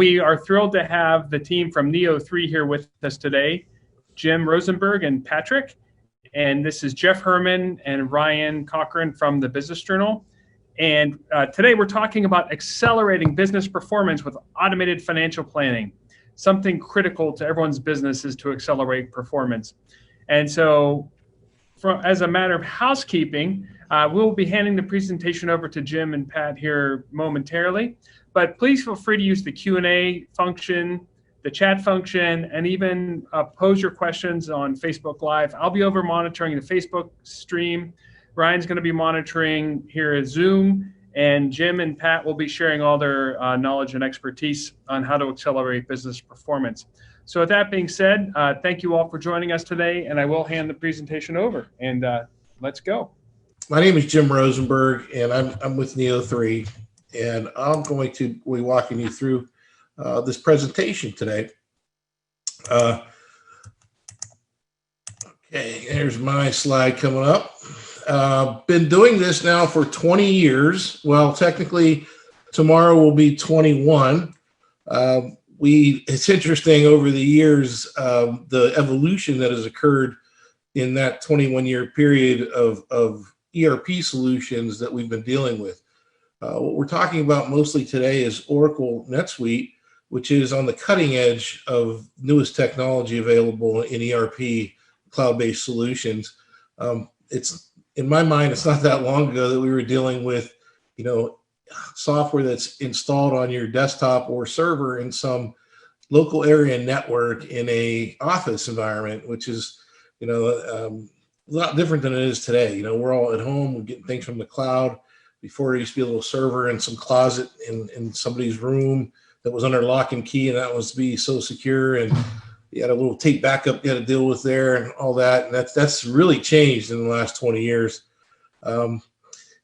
We are thrilled to have the team from NEO3 here with us today, Jim Rosenberg and Patrick. And this is Jeff Herman and Ryan Cochran from the Business Journal. And today we're talking about accelerating business performance with automated financial planning. Something critical to everyone's business is to accelerate performance. And so as a matter of housekeeping, we'll be handing the presentation over to Jim and Pat here momentarily. But please feel free to use the Q&A function, the chat function, and even pose your questions on Facebook Live. I'll be over monitoring the Facebook stream. Ryan's going to be monitoring here at Zoom, and Jim and Pat will be sharing all their knowledge and expertise on how to accelerate business performance. So with that being said, thank you all for joining us today, and I will hand the presentation over, and let's go. My name is Jim Rosenberg, and I'm with NEO3, and I'm going to be walking you through this presentation today. Okay, here's my slide coming up. Been doing this now for 20 years. Well, technically, tomorrow will be 21. It's interesting over the years, the evolution that has occurred in that 21-year period of ERP solutions that we've been dealing with. What we're talking about mostly today is Oracle NetSuite, which is on the cutting edge of newest technology available in ERP cloud-based solutions. In my mind, it's not that long ago that we were dealing with, software that's installed on your desktop or server in some local area network in a office environment, which is, a lot different than it is today. We're all at home, we're getting things from the cloud. Before, there used to be a little server in some closet in somebody's room that was under lock and key, and that was to be so secure. And you had a little tape backup you had to deal with there and all that. And that's really changed in the last 20 years. And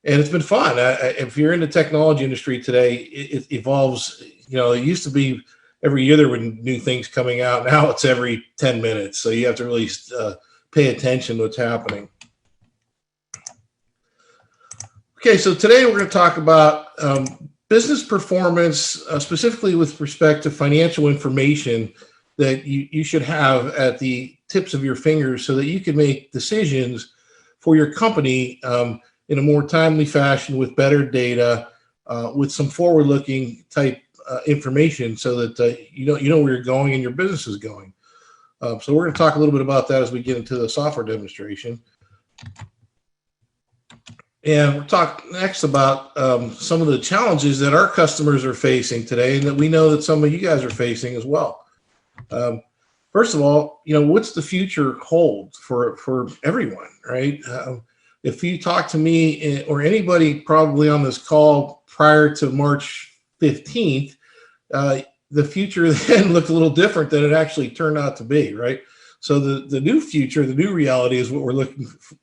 it's been fun. If you're in the technology industry today, it evolves. It used to be every year there were new things coming out. Now it's every 10 minutes. So you have to really pay attention to what's happening. Okay, so today we're going to talk about business performance, specifically with respect to financial information that you should have at the tips of your fingers so that you can make decisions for your company in a more timely fashion with better data, with some forward-looking type information so that you know where you're going and your business is going. So we're going to talk a little bit about that as we get into the software demonstration. And we'll talk next about some of the challenges that our customers are facing today and that we know that some of you guys are facing as well. First of all, what's the future hold for everyone, right? If you talk to me or anybody probably on this call prior to March 15th, the future then looked a little different than it actually turned out to be, right? So the new future, the new reality is what we're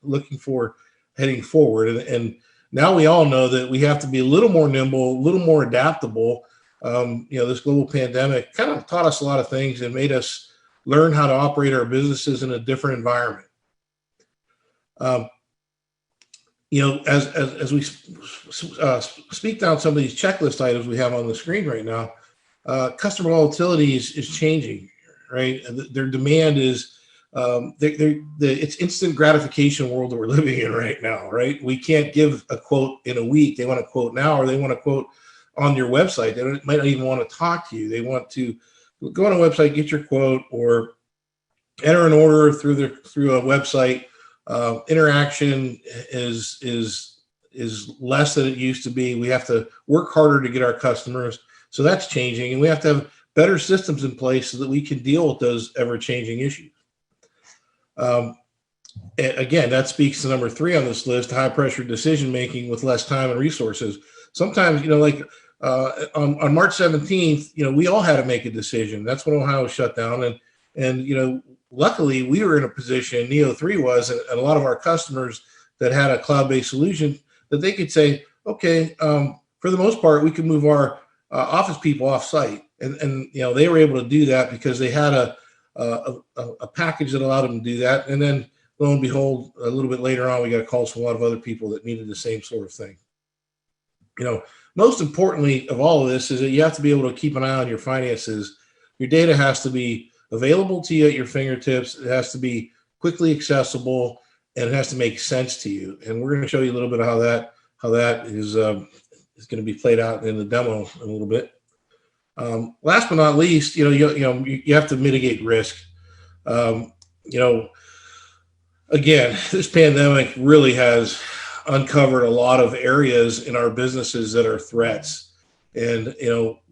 looking for heading forward. And now we all know that we have to be a little more nimble, a little more adaptable. This global pandemic kind of taught us a lot of things and made us learn how to operate our businesses in a different environment. As we speak down some of these checklist items we have on the screen right now, customer volatility is changing, right? Their demand is, it's instant gratification world that we're living in right now, right? We can't give a quote in a week. They want a quote now, or they want a quote on your website. They might not even want to talk to you. They want to go on a website, get your quote, or enter an order through a website. Interaction is less than it used to be. We have to work harder to get our customers. So that's changing, and we have to have better systems in place so that we can deal with those ever-changing issues. Again, that speaks to number 3 on this list: high-pressure decision-making with less time and resources. Sometimes, on March 17th, we all had to make a decision. That's when Ohio shut down, and luckily we were in a position, NEO3 was, and a lot of our customers that had a cloud-based solution, that they could say, okay, for the most part, we can move our office people off-site, and they were able to do that because they had a package that allowed them to do that. And then lo and behold, a little bit later on, we got calls from a lot of other people that needed the same sort of thing. most importantly of all of this is that you have to be able to keep an eye on your finances. Your data has to be available to you at your fingertips. It has to be quickly accessible, and it has to make sense to you. And we're going to show you a little bit of how that is going to be played out in the demo in a little bit. Last but not least, you have to mitigate risk. Again, this pandemic really has uncovered a lot of areas in our businesses that are threats. And,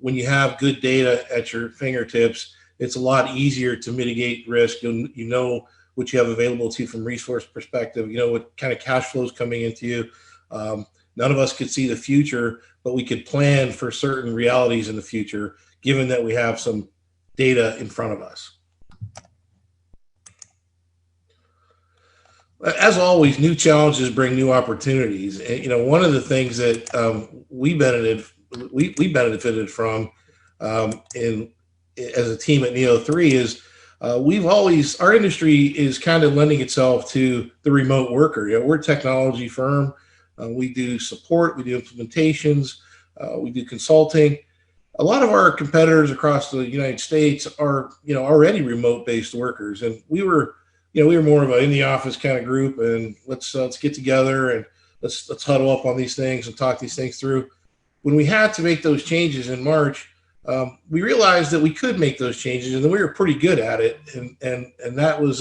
when you have good data at your fingertips, it's a lot easier to mitigate risk. You know what you have available to you from resource perspective, what kind of cash flows coming into you. None of us could see the future, but we could plan for certain realities in the future, given that we have some data in front of us. As always, new challenges bring new opportunities. And, one of the things that we benefited from as a team at NEO3 is our industry is kind of lending itself to the remote worker. We're a technology firm. We do support, we do implementations, we do consulting. A lot of our competitors across the United States are, already remote-based workers, and we were more of an in the office kind of group, and let's get together and let's huddle up on these things and talk these things through. When we had to make those changes in March, we realized that we could make those changes, and we were pretty good at it, and that was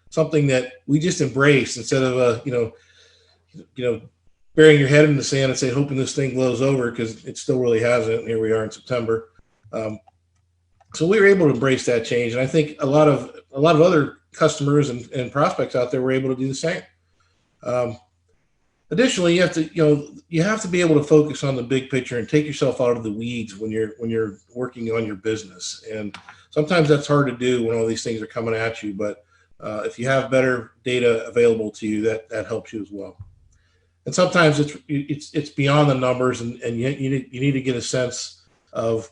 something that we just embraced instead of burying your head in the sand and say, hoping this thing blows over, because it still really hasn't. And here we are in September. So we were able to embrace that change. And I think a lot of other customers and prospects out there were able to do the same. Additionally, you have to be able to focus on the big picture and take yourself out of the weeds when you're working on your business. And sometimes that's hard to do when all these things are coming at you. But if you have better data available to you, that helps you as well. And sometimes it's beyond the numbers, and you need to get a sense of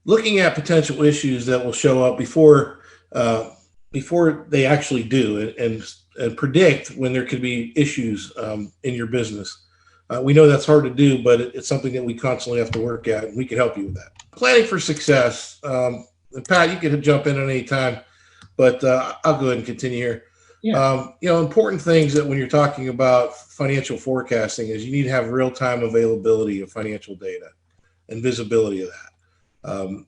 looking at potential issues that will show up before they actually do, and predict when there could be issues in your business. We know that's hard to do, but it's something that we constantly have to work at, and we can help you with that. Planning for success. And Pat, you can jump in at any time, but I'll go ahead and continue here. Yeah. Important things that when you're talking about financial forecasting is you need to have real-time availability of financial data and visibility of that.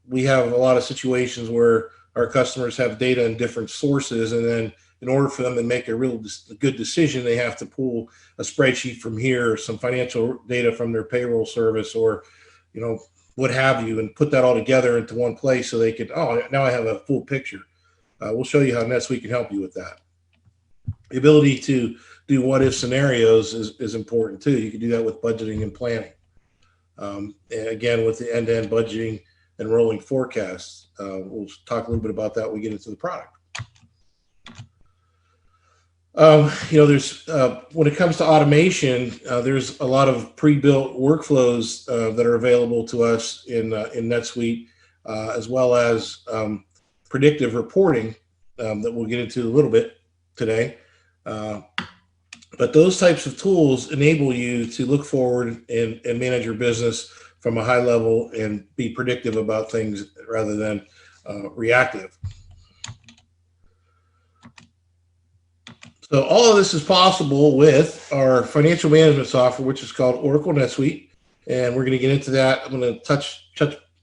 We have a lot of situations where our customers have data in different sources, and then in order for them to make a good decision, they have to pull a spreadsheet from here, or some financial data from their payroll service, or what have you, and put that all together into one place so they could, now I have a full picture. We'll show you how NetSuite can help you with that. The ability to do what-if scenarios is important too. You can do that with budgeting and planning. And again, with the end-to-end budgeting and rolling forecasts. We'll talk a little bit about that when we get into the product. There's when it comes to automation, there's a lot of pre-built workflows that are available to us in NetSuite, as well as predictive reporting that we'll get into a little bit today. But those types of tools enable you to look forward and manage your business from a high level and be predictive about things rather than reactive. So all of this is possible with our financial management software, which is called Oracle NetSuite. And we're going to get into that. I'm going to touch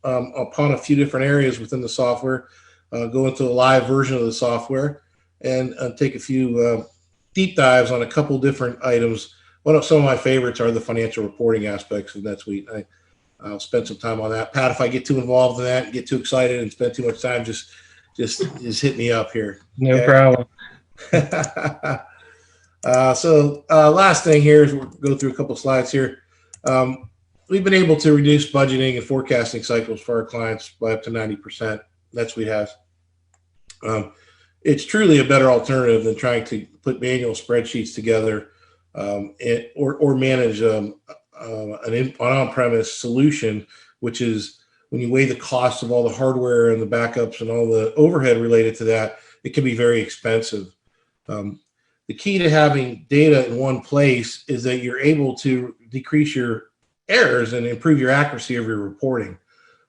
upon a few different areas within the software, go into a live version of the software, and take a few deep dives on a couple different items. Some of my favorites are the financial reporting aspects of NetSuite. I'll spend some time on that. Pat, if I get too involved in that and get too excited and spend too much time, just hit me up here. No problem. So last thing here is we'll go through a couple slides here. We've been able to reduce budgeting and forecasting cycles for our clients by up to 90%. NetSuite has. It's truly a better alternative than trying to put manual spreadsheets together or manage an on-premise solution, which is when you weigh the cost of all the hardware and the backups and all the overhead related to that, it can be very expensive. the key to having data in one place is that you're able to decrease your errors and improve your accuracy of your reporting.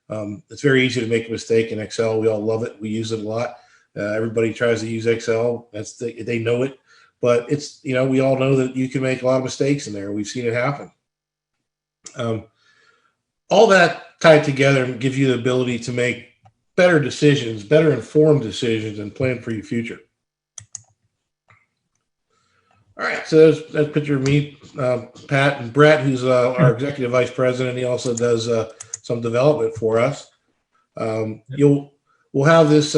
It's very easy to make a mistake in Excel. We all love it. We use it a lot. Everybody tries to use Excel. They know it, but it's, we all know that you can make a lot of mistakes in there. We've seen it happen. All that tied together gives you the ability to make better decisions, better informed decisions, and plan for your future. All right, so that's a picture of me, Pat, and Brett, who's our executive vice president. He also does some development for us. We'll have this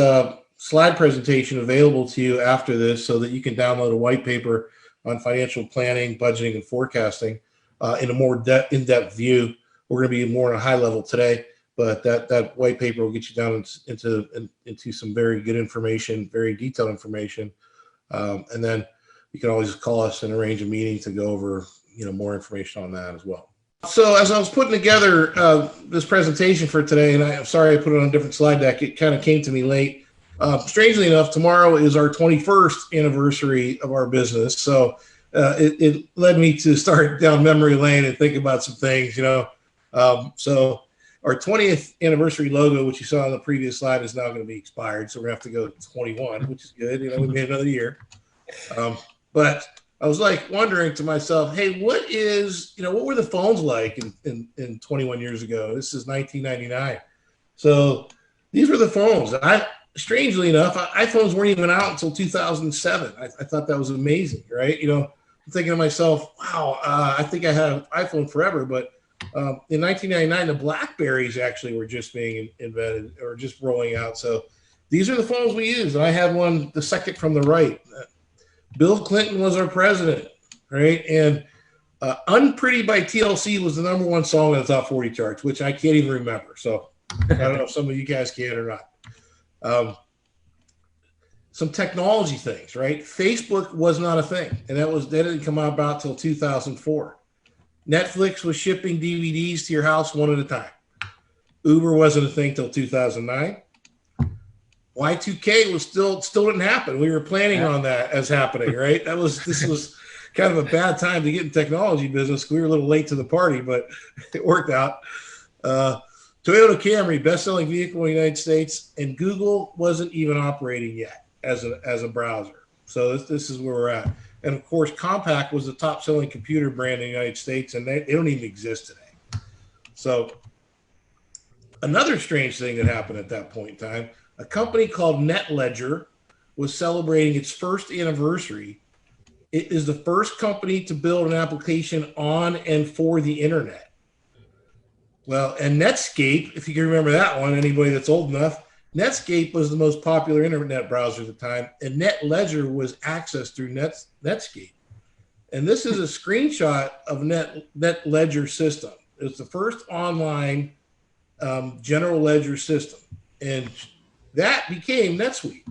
slide presentation available to you after this so that you can download a white paper on financial planning, budgeting, and forecasting in a more in-depth view. We're going to be more on a high level today, but that white paper will get you down into some very good information, very detailed information, and then you can always call us and arrange a meeting to go over, more information on that as well. So as I was putting together this presentation for today, and I'm sorry I put it on a different slide deck, it kind of came to me late. Strangely enough, tomorrow is our 21st anniversary of our business. So it led me to start down memory lane and think about some things, So our 20th anniversary logo, which you saw on the previous slide, is now going to be expired. So we're going to have to go to 21, which is good. We made another year. But I was wondering to myself, hey, what were the phones like in 21 years ago? This is 1999. So these were the phones. Strangely enough, iPhones weren't even out until 2007. I thought that was amazing, right? I'm thinking to myself, wow, I think I had an iPhone forever. But in 1999, the Blackberries actually were just being invented or just rolling out. So these are the phones we used. And I had one, the second from the right. Bill Clinton was our president, right? And Unpretty by TLC was the #1 song on the top 40 charts, which I can't even remember. So I don't know if some of you guys can or not. Some technology things, right? Facebook was not a thing, and that didn't come about till 2004. Netflix was shipping DVDs to your house one at a time. Uber wasn't a thing till 2009. Y2K was still didn't happen. We were planning on that as happening, right? This was kind of a bad time to get in technology business. We were a little late to the party, but it worked out. Toyota Camry, best-selling vehicle in the United States, and Google wasn't even operating yet as a browser. So this is where we're at. And of course, Compaq was the top-selling computer brand in the United States, and they don't even exist today. So another strange thing that happened at that point in time, a company called NetLedger was celebrating its first anniversary. It is the first company to build an application on and for the internet. Well, and Netscape, if you can remember that one, anybody that's old enough, Netscape was the most popular internet browser at the time, and NetLedger was accessed through Netscape. And this is a screenshot of NetLedger system. It's the first online general ledger system, and that became NetSuite.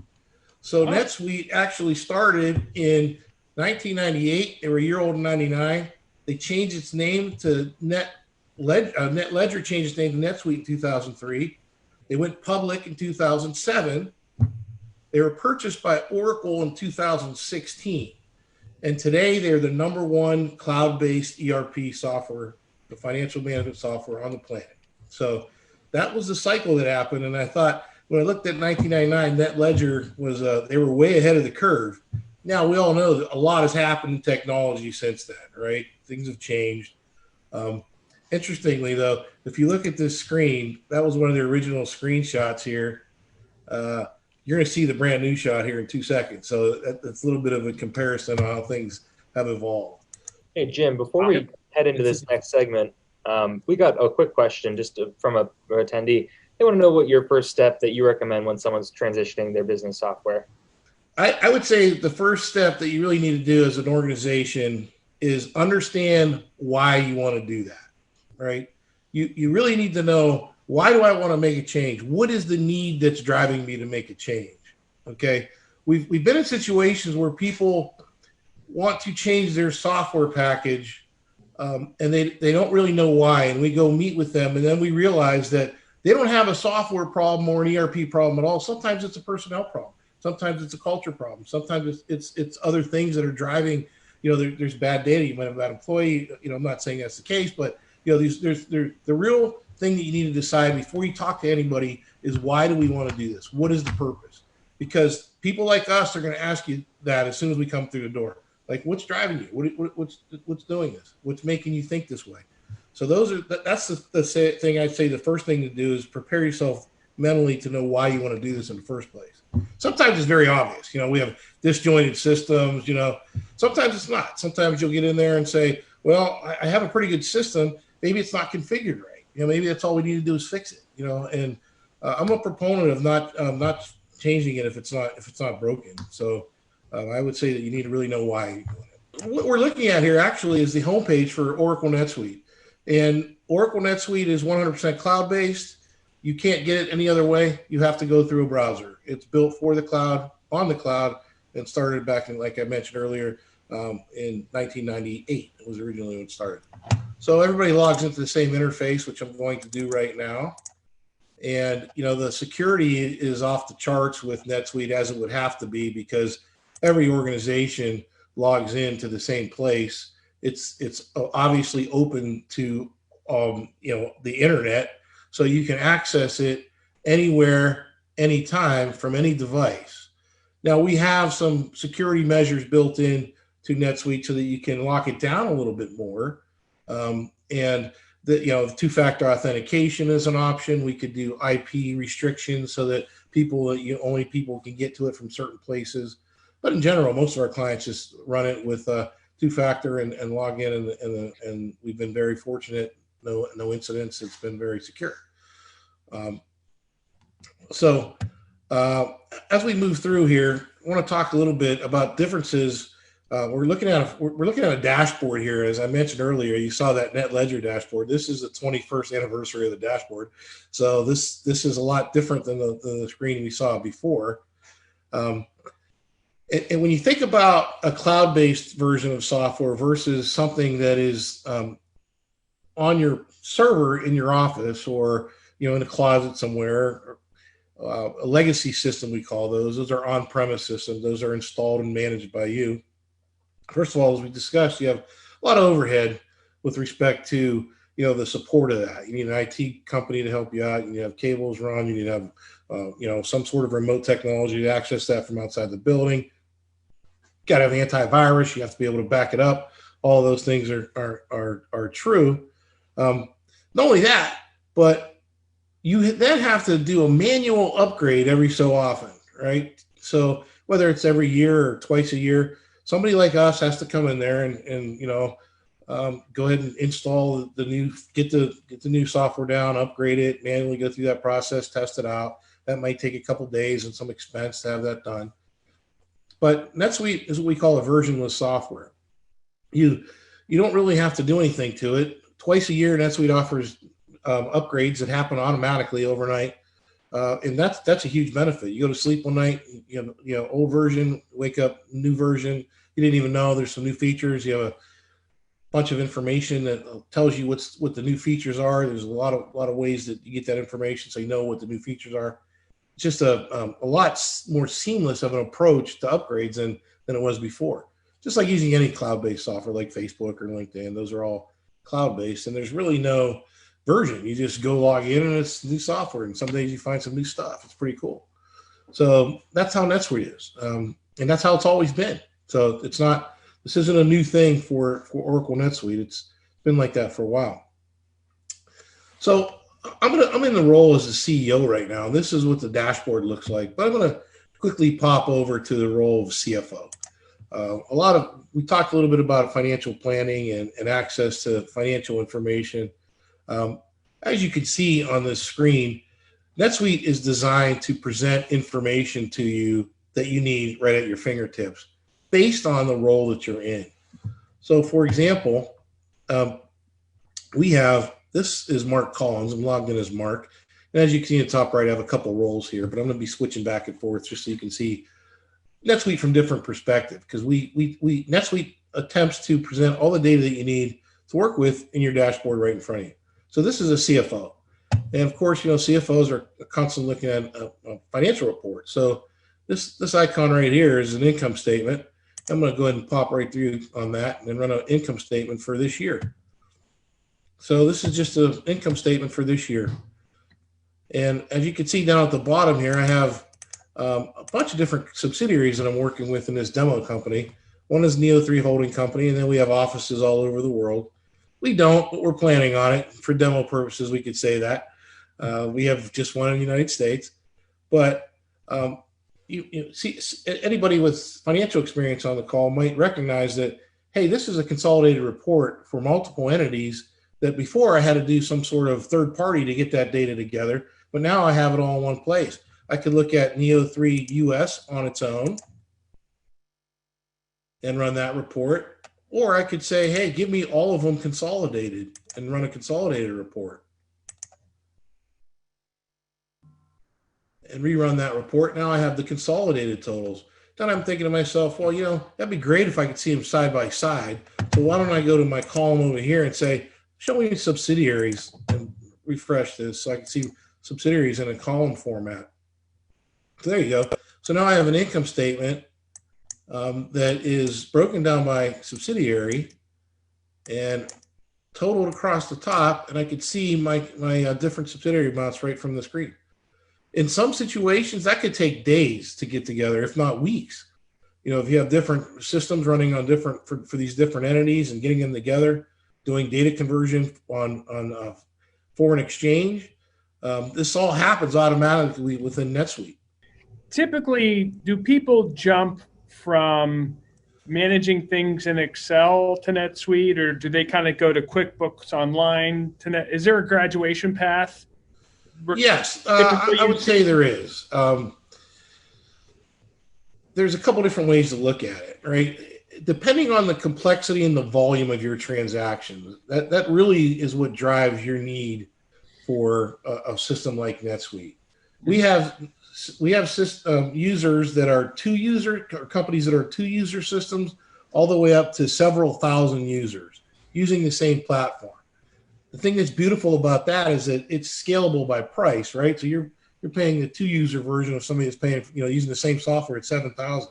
So NetSuite actually started in 1998. They were a year old in 99. They changed its name to NetLedger changed its name to NetSuite in 2003. They went public in 2007. They were purchased by Oracle in 2016. And today they're the #1 cloud-based ERP software, the financial management software on the planet. So that was the cycle that happened. And I thought, when I looked at 1999, NetLedger was, they were way ahead of the curve. Now, we all know that a lot has happened in technology since then, right? Things have changed. Interestingly, though, if you look at this screen, that was one of the original screenshots here. You're going to see the brand new shot here in 2 seconds. So that's a little bit of a comparison on how things have evolved. Hey, Jim, before we head into this next segment, we got a quick question just from an attendee. They want to know what your first step that you recommend when someone's transitioning their business software. I would say the first step that you really need to do as an organization is understand why you want to do that, right? You really need to know, why do I want to make a change? What is the need that's driving me to make a change? Okay. We've been in situations where people want to change their software package and they don't really know why. And we go meet with them, and then we realize that they don't have a software problem or an ERP problem at all. Sometimes it's a personnel problem. Sometimes it's a culture problem. Sometimes it's other things that are driving. There's bad data. You might have a bad employee. I'm not saying that's the case, but there's the real thing that you need to decide before you talk to anybody is, why do we want to do this? What is the purpose? Because people like us are going to ask you that as soon as we come through the door. Like, what's driving you? What's doing this? What's making you think this way? So that's the thing I'd say. The first thing to do is prepare yourself mentally to know why you want to do this in the first place. Sometimes it's very obvious. We have disjointed systems. Sometimes it's not. Sometimes you'll get in there and say, well, I have a pretty good system. Maybe it's not configured right. Maybe that's all we need to do is fix it. And I'm a proponent of not changing it if it's not broken. So I would say that you need to really know why you're doing it. What we're looking at here actually is the homepage for Oracle NetSuite. And Oracle NetSuite is 100% cloud-based. You can't get it any other way. You have to go through a browser. It's built for the cloud, on the cloud, and started back in, like I mentioned earlier, in 1998. It was originally when it started. So everybody logs into the same interface, which I'm going to do right now. And, the security is off the charts with NetSuite, as it would have to be, because every organization logs into the same place. It's obviously open to, the internet, so you can access it anywhere, anytime, from any device. Now, we have some security measures built in to NetSuite so that you can lock it down a little bit more. And the two-factor authentication is an option. We could do IP restrictions so that only people can get to it from certain places. But in general, most of our clients just run it with two-factor and log in, and we've been very fortunate. No incidents. It's been very secure. So as we move through here, I want to talk a little bit about differences. We're looking at a dashboard here. As I mentioned earlier, you saw that NetLedger dashboard. This is the 21st anniversary of the dashboard. So this is a lot different than the screen we saw before. And when you think about a cloud-based version of software versus something that is on your server in your office, or in a closet somewhere, a legacy system, we call those. Those are on-premise systems. Those are installed and managed by you. First of all, as we discussed, you have a lot of overhead with respect to the support of that. You need an IT company to help you out. You need to have cables run. You need to have some sort of remote technology to access that from outside the building. You got to have antivirus. You have to be able to back it up. All those things are true. Not only that, but you then have to do a manual upgrade every so often, right? So whether it's every year or twice a year, somebody like us has to come in there and go ahead and install get the new software down, upgrade it, manually go through that process, test it out. That might take a couple days and some expense to have that done. But NetSuite is what we call a versionless software. You don't really have to do anything to it. Twice a year, NetSuite offers upgrades that happen automatically overnight, and that's a huge benefit. You go to sleep one night, old version, wake up, new version. You didn't even know there's some new features. You have a bunch of information that tells you what the new features are. There's a lot of ways that you get that information, so you know what the new features are. It's just a lot more seamless of an approach to upgrades than it was before. Just like using any cloud-based software like Facebook or LinkedIn, those are all cloud-based, and there's really no version. You just go log in and it's new software, and some days you find some new stuff. It's pretty cool. So that's how NetSuite is, and that's how it's always been. So this isn't a new thing for Oracle NetSuite. It's been like that for a while. So I'm in the role as the CEO right now. This is what the dashboard looks like, but I'm going to quickly pop over to the role of CFO. We talked a little bit about financial planning and access to financial information. As you can see on this screen, NetSuite is designed to present information to you that you need right at your fingertips based on the role that you're in. So for example, this is Mark Collins. I'm logged in as Mark. And as you can see in the top right, I have a couple roles here, but I'm going to be switching back and forth just so you can see NetSuite from different perspective, because NetSuite attempts to present all the data that you need to work with in your dashboard right in front of you. So this is a CFO. And of course, CFOs are constantly looking at a financial report. So This icon right here is an income statement. I'm going to go ahead and pop right through on that and run an income statement for this year. So this is just an income statement for this year. And as you can see down at the bottom here, I have a bunch of different subsidiaries that I'm working with in this demo company. One is NEO3 Holding Company, and then we have offices all over the world. We don't, but we're planning on it. For demo purposes, we could say that. We have just one in the United States. But you see, anybody with financial experience on the call might recognize that, hey, this is a consolidated report for multiple entities that before I had to do some sort of third party to get that data together, but now I have it all in one place. I could look at NEO3 US on its own and run that report, or I could say, hey, give me all of them consolidated and run a consolidated report and rerun that report. Now I have the consolidated totals. Then I'm thinking to myself, well, you know, that'd be great if I could see them side by side. So why don't I go to my column over here and say, show me subsidiaries, and refresh this so I can see subsidiaries in a column format. So there you go. So now I have an income statement that is broken down by subsidiary and totaled across the top, and I could see my different subsidiary amounts right from the screen. In some situations, that could take days to get together, if not weeks. You know, if you have different systems running on different for these different entities and getting them together, doing data conversion on foreign exchange, this all happens automatically within NetSuite. Typically, do people jump from managing things in Excel to NetSuite, or do they kind of go to QuickBooks Online to Net? Is there a graduation path? Yes, I would say there is. There's a couple different ways to look at it, right? Depending on the complexity and the volume of your transactions, that really is what drives your need for a system like NetSuite. We have users that are companies that are 2-user systems, all the way up to several thousand users using the same platform. The thing that's beautiful about that is that it's scalable by price, right? So you're paying the 2-user version of somebody that's paying, you know, using the same software at $7,000.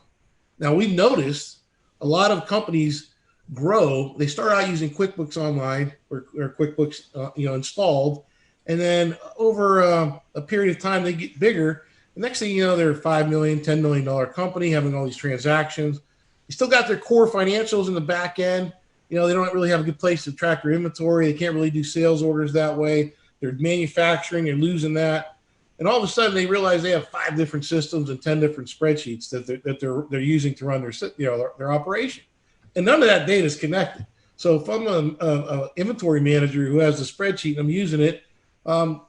Now we've noticed a lot of companies grow. They start out using QuickBooks Online or QuickBooks, installed, and then over a period of time they get bigger. The next thing you know, they're a $5 million, $10 million company having all these transactions. You still got their core financials in the back end. You know, they don't really have a good place to track their inventory. They can't really do sales orders that way. They're manufacturing, they're losing that. And all of a sudden they realize they have 5 different systems and 10 different spreadsheets that they're using to run their operation. And none of that data is connected. So if I'm an inventory manager who has a spreadsheet and I'm using it, the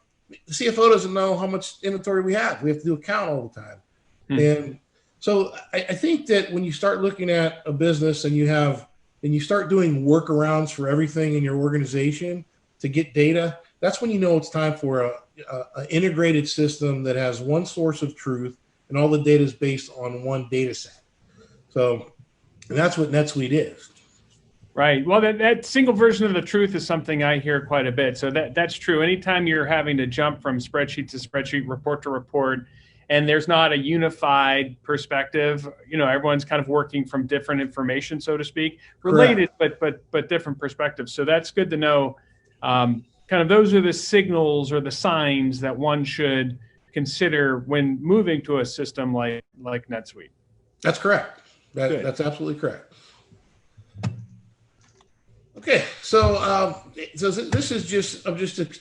CFO doesn't know how much inventory we have. We have to do a count all the time. And so I think that when you start looking at a business and you start doing workarounds for everything in your organization to get data, that's when you know it's time for an integrated system that has one source of truth and all the data is based on one data set. So, and that's what NetSuite is. Right. Well, that single version of the truth is something I hear quite a bit. So that's true. Anytime you're having to jump from spreadsheet to spreadsheet, report to report, and there's not a unified perspective, you know, everyone's kind of working from different information, so to speak, related, but different perspectives. So that's good to know. Kind of those are the signals or the signs that one should consider when moving to a system like NetSuite. That's correct. That's absolutely correct. Okay, so this is just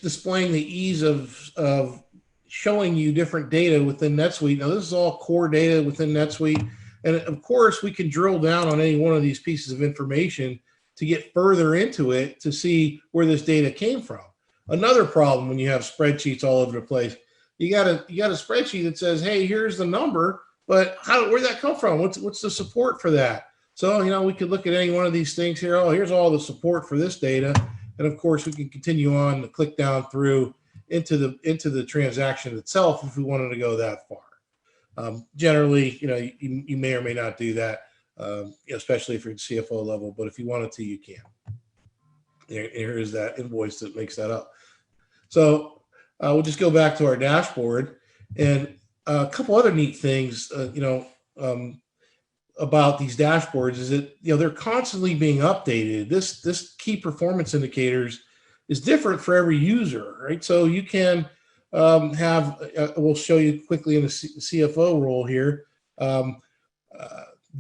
displaying the ease of showing you different data within NetSuite. Now this is all core data within NetSuite, and of course we can drill down on any one of these pieces of information to get further into it to see where this data came from. Another problem when you have spreadsheets all over the place, you got a spreadsheet that says, hey, here's the number, but where'd that come from? What's the support for that? So, you know, we could look at any one of these things here. Oh, here's all the support for this data. And of course we can continue on to click down through into the transaction itself if we wanted to go that far. Generally, you know, you may or may not do that, especially if you're at CFO level, but if you wanted to, you can. Here is that invoice that makes that up. So we'll just go back to our dashboard, and a couple other neat things, about these dashboards is that, they're constantly being updated. This key performance indicators is different for every user, right? So you can we'll show you quickly in the CFO role here,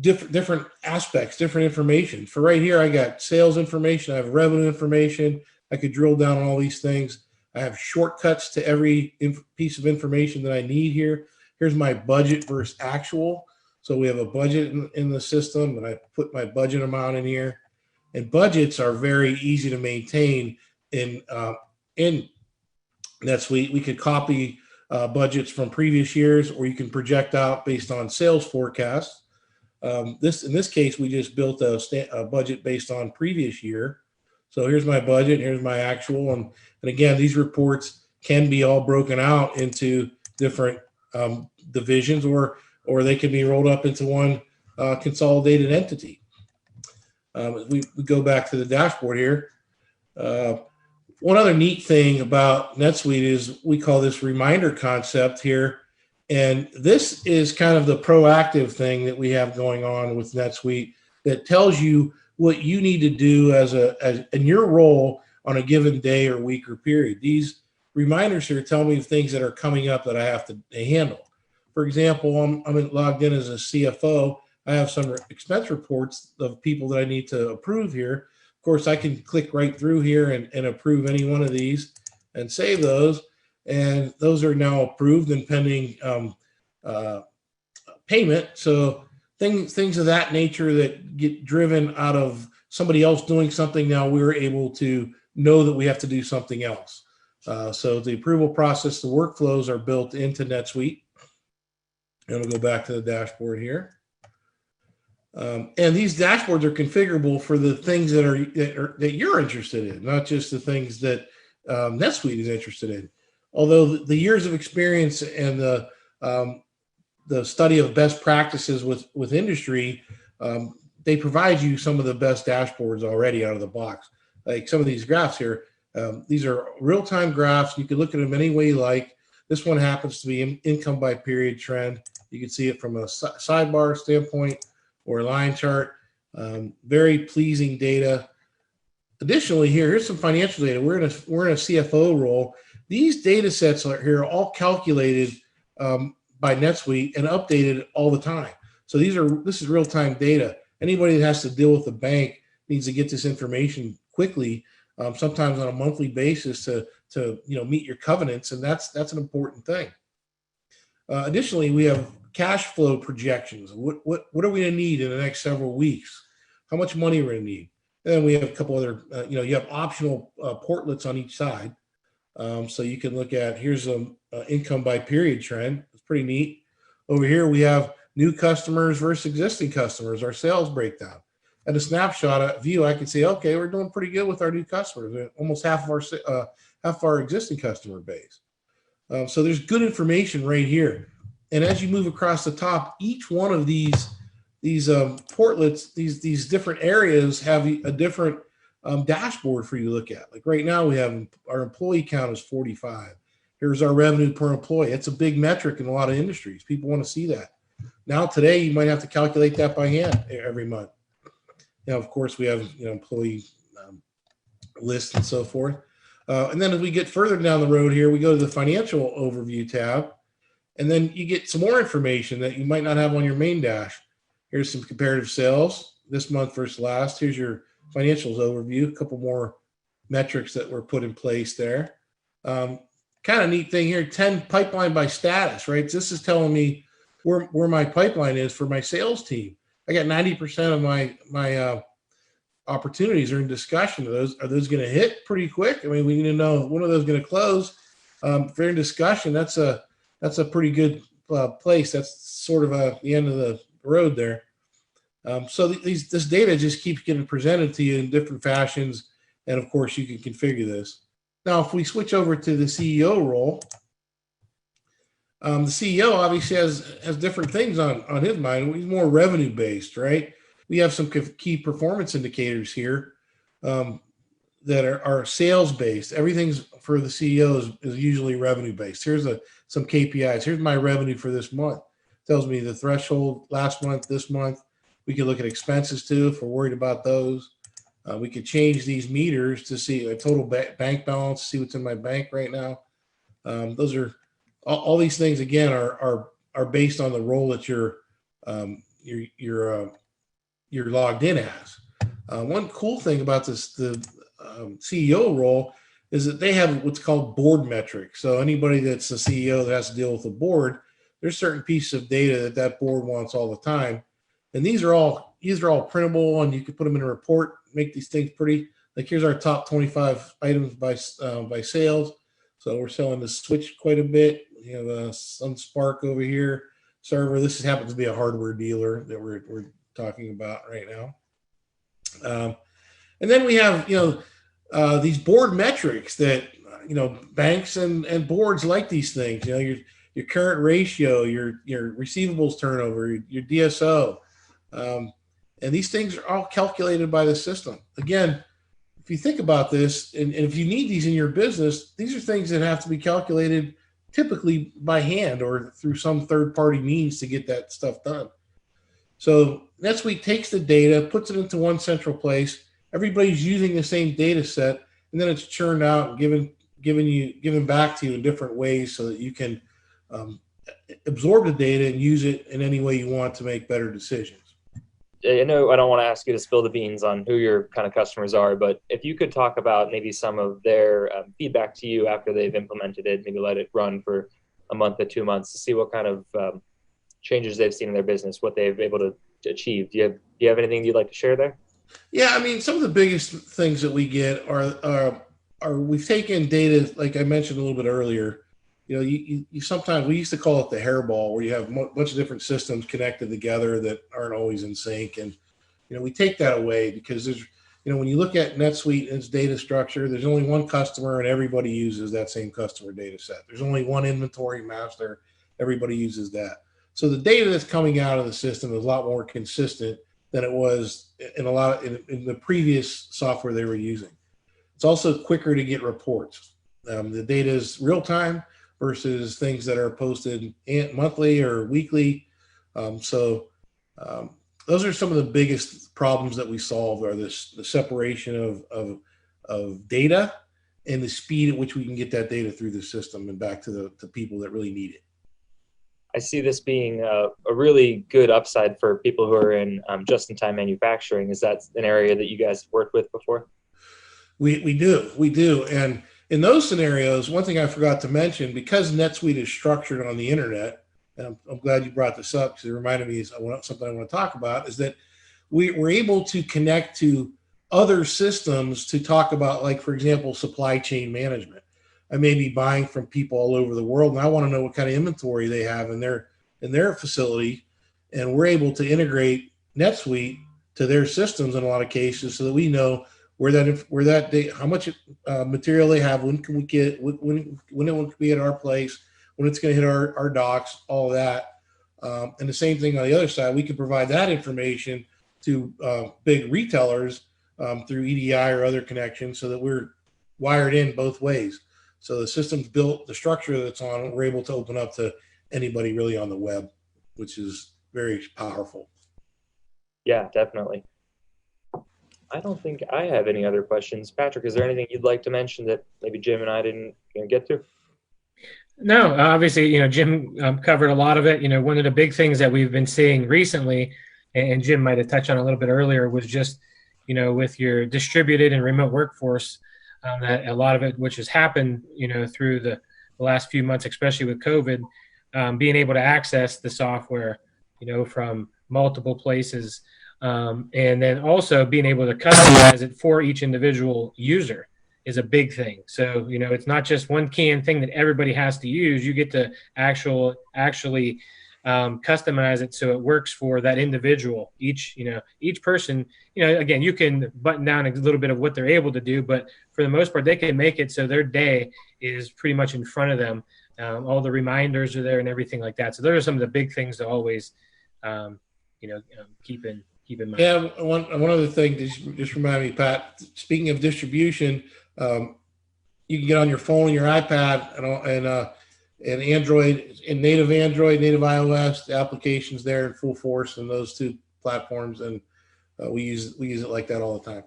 different aspects, different information. For right here, I got sales information, I have revenue information. I could drill down on all these things. I have shortcuts to every piece of information that I need here. Here's my budget versus actual. So we have a budget in the system, and I put my budget amount in here. And budgets are very easy to maintain in NetSuite. We could copy budgets from previous years, or you can project out based on sales forecasts. In this case, we just built a budget based on previous year. So here's my budget, here's my actual, and again, these reports can be all broken out into different divisions, or they can be rolled up into one consolidated entity. We go back to the dashboard here. One other neat thing about NetSuite is we call this reminder concept here. And this is kind of the proactive thing that we have going on with NetSuite that tells you what you need to do as in your role on a given day or week or period. These reminders here tell me things that are coming up that I have to handle. For example, I'm logged in as a CFO. I have some expense reports of people that I need to approve here. Of course, I can click right through here and approve any one of these and save those. And those are now approved and pending payment. So things of that nature that get driven out of somebody else doing something, now we're able to know that we have to do something else. So the approval process, the workflows are built into NetSuite. And we'll go back to the dashboard here. And these dashboards are configurable for the things that you're interested in, not just the things that NetSuite is interested in. Although the years of experience and the study of best practices with industry, they provide you some of the best dashboards already out of the box. Like some of these graphs here, these are real-time graphs. You can look at them any way you like. This one happens to be income by period trend. You can see it from a sidebar standpoint or a line chart. Very pleasing data. Additionally, here's some financial data. We're in a CFO role. These data sets are all calculated by NetSuite and updated all the time. So this is real-time data. Anybody that has to deal with the bank needs to get this information quickly, sometimes on a monthly basis to meet your covenants, and that's an important thing. Additionally, we have cash flow projections. What are we going to need in the next several weeks? How much money we're going to need? And then we have a couple other, you have optional portlets on each side. So you can look at, here's an income by period trend. It's pretty neat. Over here, we have new customers versus existing customers, our sales breakdown. At a snapshot view, I can say, okay, we're doing pretty good with our new customers, almost half of our existing customer base. So there's good information right here. And as you move across the top, each one of these portlets, these different areas have a different dashboard for you to look at. Like right now, we have our employee count is 45. Here's our revenue per employee. It's a big metric in a lot of industries. People want to see that. Now today, you might have to calculate that by hand every month. Now, of course, we have employee lists and so forth. And then as we get further down the road here, we go to the financial overview tab. And then you get some more information that you might not have on your main dash. Here's some comparative sales this month versus last. Here's your financials overview, a couple more metrics that were put in place there. Kind of neat thing here, 10 pipeline by status, right? This is telling me where my pipeline is for my sales team. I got 90% of my opportunities are in discussion. Are those going to hit pretty quick? I mean, we need to know when are those going to close. If they're in discussion, that's a pretty good place. That's sort of the end of the road there. So this data just keeps getting presented to you in different fashions. And of course, you can configure this. Now, if we switch over to the CEO role, the CEO obviously has different things on his mind. He's more revenue based, right? We have some key performance indicators here that are sales based. Everything's for the CEO is usually revenue based. Here's some KPIs. Here's my revenue for this month. Tells me the threshold last month, this month. We can look at expenses too if we're worried about those. We could change these meters to see a total bank balance, see what's in my bank right now. Those are all these things again are based on the role that you're logged in as. One cool thing about this, the CEO role, is that they have what's called board metrics. So anybody that's a CEO that has to deal with a board, there's certain pieces of data that board wants all the time, and these are all printable, and you can put them in a report, make these things pretty. Like here's our top 25 items by sales. So we're selling the switch quite a bit. We have some Spark over here, server. This happens to be a hardware dealer that we're talking about right now. And then we have these board metrics that banks and boards like these things. Your current ratio, your receivables turnover, your DSO, and these things are all calculated by the system. Again, if you think about this, and if you need these in your business, these are things that have to be calculated typically by hand or through some third-party means to get that stuff done. So NetSuite takes the data, puts it into one central place. Everybody's using the same data set, and then it's churned out and given back to you in different ways so that you can absorb the data and use it in any way you want to make better decisions. I know I don't want to ask you to spill the beans on who your kind of customers are, but if you could talk about maybe some of their feedback to you after they've implemented it, maybe let it run for a month or 2 months to see what kind of changes they've seen in their business, what they've been able to achieve. Do you have anything you'd like to share there? Yeah, I mean, some of the biggest things that we get are we've taken data, like I mentioned a little bit earlier. You sometimes, we used to call it the hairball, where you have a bunch of different systems connected together that aren't always in sync. And, we take that away because there's, when you look at NetSuite and its data structure, there's only one customer and everybody uses that same customer data set. There's only one inventory master. Everybody uses that. So the data that's coming out of the system is a lot more consistent than it was in the previous software they were using. It's also quicker to get reports. The data is real time versus things that are posted monthly or weekly. So those are some of the biggest problems that we solve, are the separation of data and the speed at which we can get that data through the system and back to the people that really need it. I see this being a really good upside for people who are in just-in-time manufacturing. Is that an area that you guys have worked with before? We do. And in those scenarios, one thing I forgot to mention, because NetSuite is structured on the internet, and I'm glad you brought this up because it reminded me of something I want to talk about, is that we're able to connect to other systems to talk about, like, for example, supply chain management. I may be buying from people all over the world, and I want to know what kind of inventory they have in their facility, and we're able to integrate NetSuite to their systems in a lot of cases, so that we know how much material they have, when can we get, when it will be at our place, when it's going to hit our docks, all of that. And the same thing on the other side, we can provide that information to big retailers through EDI or other connections, so that we're wired in both ways. So the system's built, the structure that it's on, we're able to open up to anybody really on the web, which is very powerful. Yeah, definitely. I don't think I have any other questions. Patrick, is there anything you'd like to mention that maybe Jim and I didn't get to? No, obviously, Jim covered a lot of it. One of the big things that we've been seeing recently, and Jim might have touched on a little bit earlier, was just, with your distributed and remote workforce, that a lot of it, which has happened, through the last few months, especially with COVID, being able to access the software, from multiple places, and then also being able to customize it for each individual user is a big thing. So, it's not just one canned thing that everybody has to use. You get to actually customize it so it works for that individual. Each person, again, you can button down a little bit of what they're able to do, but for the most part, they can make it so their day is pretty much in front of them. All the reminders are there and everything like that. So those are some of the big things to always, keep in mind. Yeah, one other thing, just remind me, Pat, speaking of distribution, you can get on your phone and your iPad and Android, and native Android, native iOS. The applications there in full force in those two platforms, and we use it like that all the time.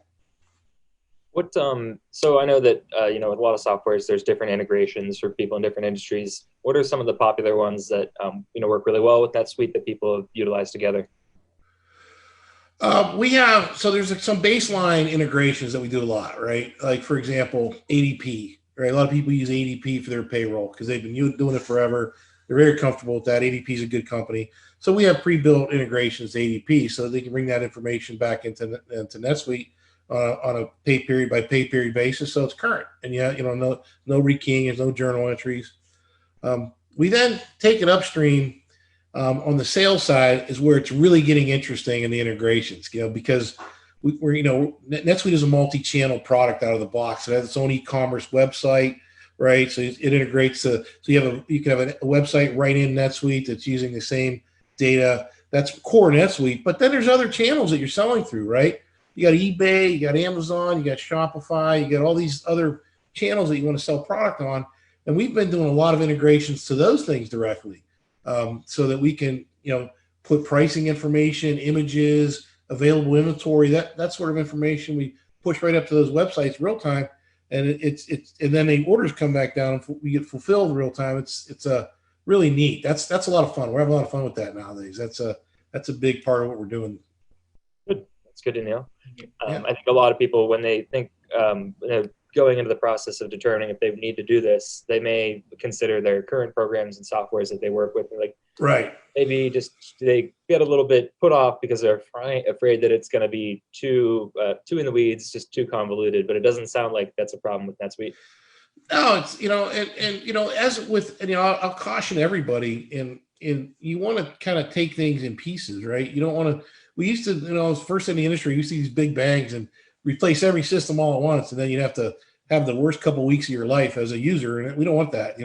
What so I know that with a lot of softwares, there's different integrations for people in different industries. What are some of the popular ones that work really well with NetSuite that people have utilized together? There's some baseline integrations that we do a lot, right? Like, for example, ADP, right? A lot of people use ADP for their payroll because they've been doing it forever. They're very comfortable with that. ADP is a good company. So we have pre-built integrations to ADP so they can bring that information back into NetSuite on a pay period by pay period basis. So it's current, and no rekeying, there's no journal entries. We then take it upstream. On the sales side is where it's really getting interesting in the integrations, because NetSuite is a multi-channel product out of the box. It has its own e-commerce website, right? So it integrates you can have a website right in NetSuite that's using the same data. That's core NetSuite. But then there's other channels that you're selling through, right? You got eBay, you got Amazon, you got Shopify, you got all these other channels that you want to sell product on. And we've been doing a lot of integrations to those things directly. So that we can, put pricing information, images, available inventory, that sort of information we push right up to those websites real time, and and then the orders come back down and we get fulfilled real time. It's really neat. That's a lot of fun. We're having a lot of fun with that nowadays. That's a big part of what we're doing. Good. That's good to know. Yeah. I think a lot of people, when they think going into the process of determining if they need to do this, they may consider their current programs and softwares that they work with, like right. Maybe just they get a little bit put off because they're afraid that it's going to be too in the weeds, just too convoluted. But it doesn't sound like that's a problem with NetSuite. No, it's as with I'll caution everybody, and you want to kind of take things in pieces, right? You don't want to. We used to, first in the industry, we used to see these big bangs and replace every system all at once, and then you'd have to have the worst couple of weeks of your life as a user, and we don't want that,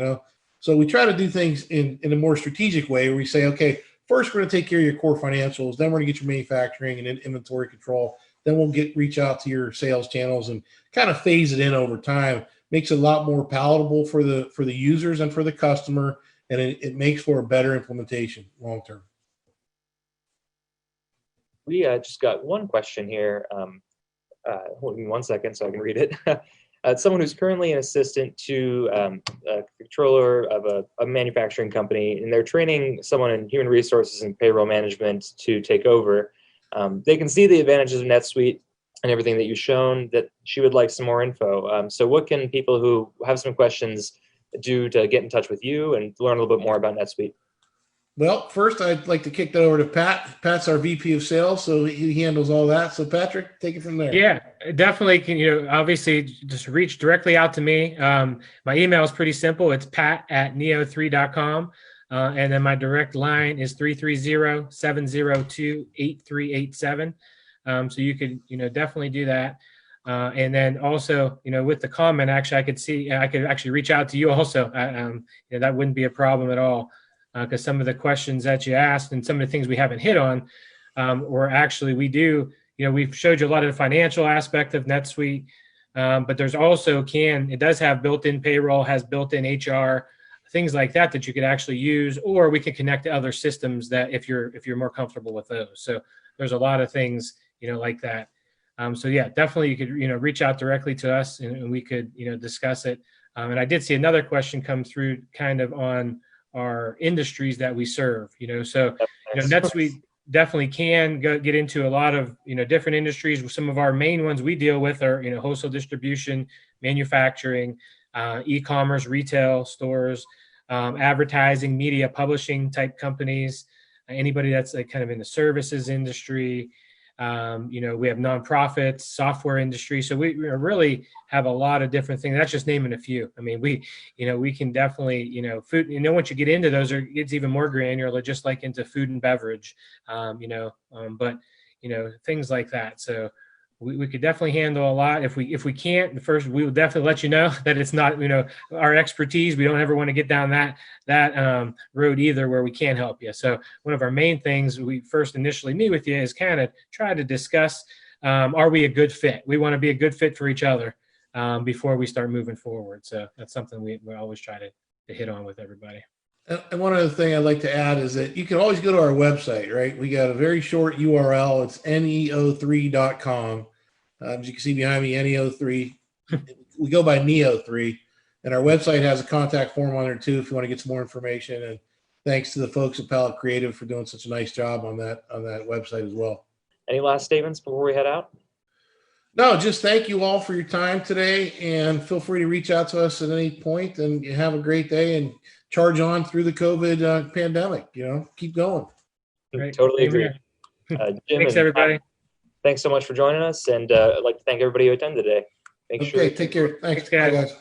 So we try to do things in a more strategic way, where we say, okay, first we're going to take care of your core financials, then we're going to get your manufacturing and inventory control, then we'll reach out to your sales channels and kind of phase it in over time. Makes it a lot more palatable for the users and for the customer, and it makes for a better implementation long term. We just got one question here. Hold me 1 second so I can read it. Someone who's currently an assistant to a controller of a manufacturing company, and they're training someone in human resources and payroll management to take over. They can see the advantages of NetSuite and everything that you've shown, that she would like some more info. So what can people who have some questions do to get in touch with you and learn a little bit more about NetSuite? Well, first, I'd like to kick that over to Pat. Pat's our VP of sales, so he handles all that. So, Patrick, take it from there. Yeah, definitely. Can obviously just reach directly out to me. My email is pretty simple. It's pat@neo3.com. And then my direct line is 330-702-8387. So you could, definitely do that. And then also, with the comment, actually, I could actually reach out to you also. That wouldn't be a problem at all. Because some of the questions that you asked and some of the things we haven't hit on, or actually we do, we've showed you a lot of the financial aspect of NetSuite, but there's also it does have built-in payroll, has built-in HR, things like that you could actually use, or we can connect to other systems that if you're more comfortable with those. So there's a lot of things, like that. So yeah, definitely you could, reach out directly to us and we could, discuss it. And I did see another question come through kind of on our industries that we serve, so NetSuite definitely can get into a lot of different industries. Some of our main ones we deal with are wholesale distribution, manufacturing, e-commerce, retail stores, advertising, media, publishing type companies, anybody that's like kind of in the services industry. We have nonprofits, software industry. So we really have a lot of different things. That's just naming a few. I mean, we can definitely, food, once you get into those, it's even more granular, just like into food and beverage, but things like that. So we could definitely handle a lot. If we can't, first, we will definitely let you know that it's not, our expertise. We don't ever want to get down that road either where we can't help you. So one of our main things we first initially meet with you is kind of try to discuss, are we a good fit? We want to be a good fit for each other. before we start moving forward. So that's something we always try to hit on with everybody. And one other thing I'd like to add is that you can always go to our website, right? We got a very short URL. It's NEO3.com. As you can see behind me, NEO3. We go by NEO3. And our website has a contact form on there too if you want to get some more information. And thanks to the folks at Palette Creative for doing such a nice job on that website as well. Any last statements before we head out? No, just thank you all for your time today, and feel free to reach out to us at any point. And you have a great day and charge on through the COVID pandemic. Keep going. Great. Totally agree. Jim, Thanks, everybody. Thanks so much for joining us, and I'd like to thank everybody who attended today. Okay, take care. Thanks, guys. Bye, guys.